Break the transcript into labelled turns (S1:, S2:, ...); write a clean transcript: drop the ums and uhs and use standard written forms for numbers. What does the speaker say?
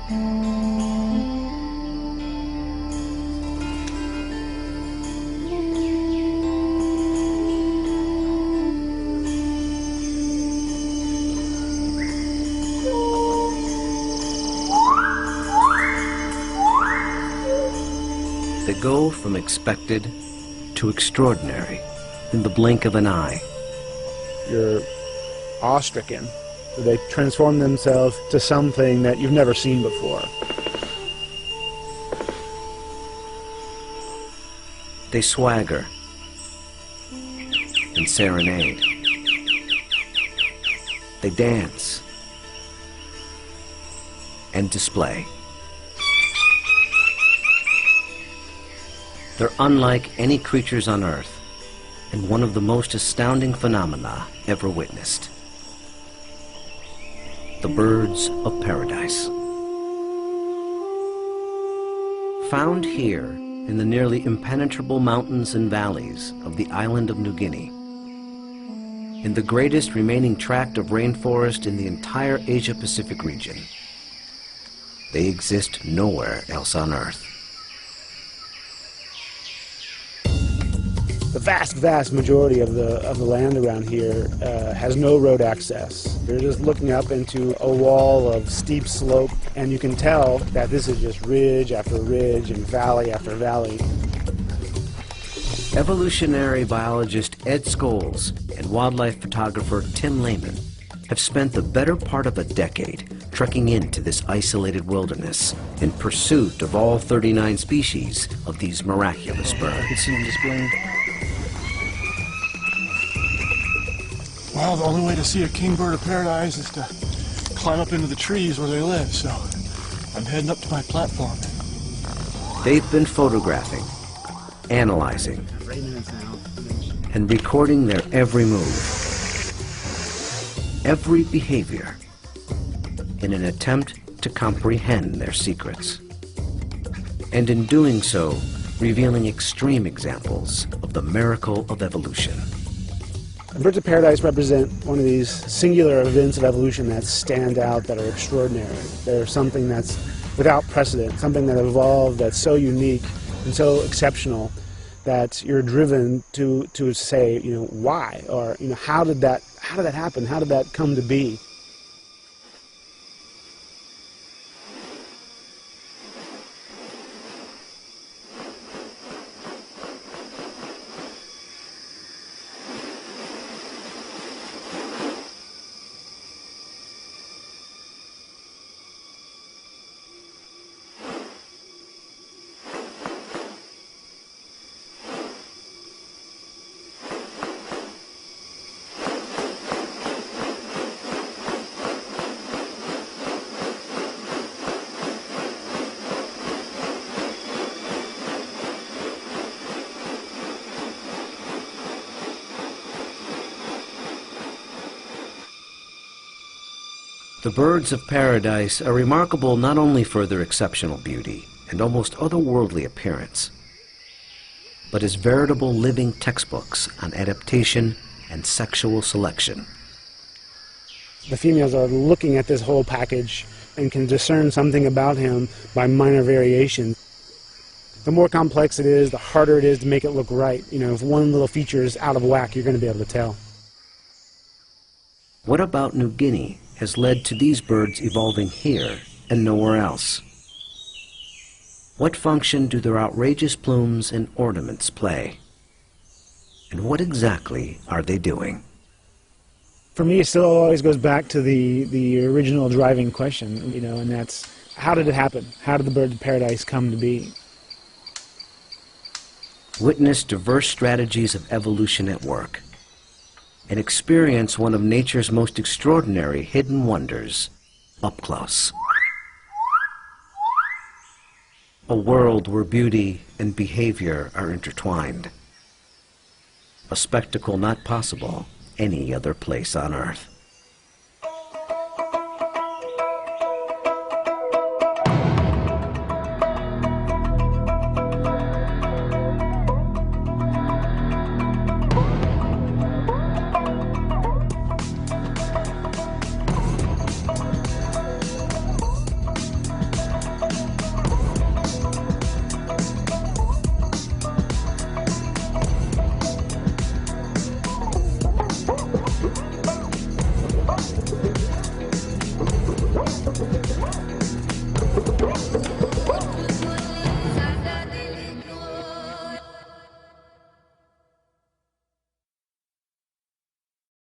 S1: They go from expected to extraordinary in the blink of an eye.
S2: You're awe-stricken. They transform themselves to something that you've never seen before.
S1: They swagger and serenade. They dance and display. They're unlike any creatures on Earth, and one of the most astounding phenomena ever witnessed. The birds of paradise. Found here in the nearly impenetrable mountains and valleys of the island of New Guinea, in the greatest remaining tract of rainforest in the entire Asia-Pacific region. They exist nowhere else on Earth.
S2: The vast majority of the land around here has no road access. You're just looking up into a wall of steep slope, and you can tell that this is just ridge after ridge and valley after valley.
S1: Evolutionary biologist Ed Scholes and wildlife photographer Tim Lehman have spent the better part of a decade trekking into this isolated wilderness in pursuit of all 39 species of these miraculous birds.
S2: You can see them displaying.
S3: Well, the only way to see a kingbird of paradise is to climb up into the trees where they live, so I'm heading up to my platform.
S1: They've been photographing, analyzing, and recording their every move, every behavior, in an attempt to comprehend their secrets. And in doing so, revealing extreme examples of the miracle of evolution.
S2: Birds of paradise represent one of these singular events of evolution that stand out, that are extraordinary. They're something that's without precedent, something that evolved that's so unique and so exceptional that you're driven to say, you know, why, or, you know, how did that happen? How did that come to be?
S1: The birds of paradise are remarkable not only for their exceptional beauty and almost otherworldly appearance, but as veritable living textbooks on adaptation and sexual selection.
S2: The females are looking at this whole package and can discern something about him by minor variation. The more complex it is, the harder it is to make it look right. You know, if one little feature is out of whack, you're going to be able to tell.
S1: What about New Guinea has led to these birds evolving here and nowhere else? What function do their outrageous plumes and ornaments play? And what exactly are they doing?
S2: For me, it still always goes back to the original driving question, you know, and that's, how did it happen? How did the birds of paradise come to be?
S1: Witness diverse strategies of evolution at work, and experience one of nature's most extraordinary hidden wonders up close. A world where beauty and behavior are intertwined. A spectacle not possible any other place on Earth.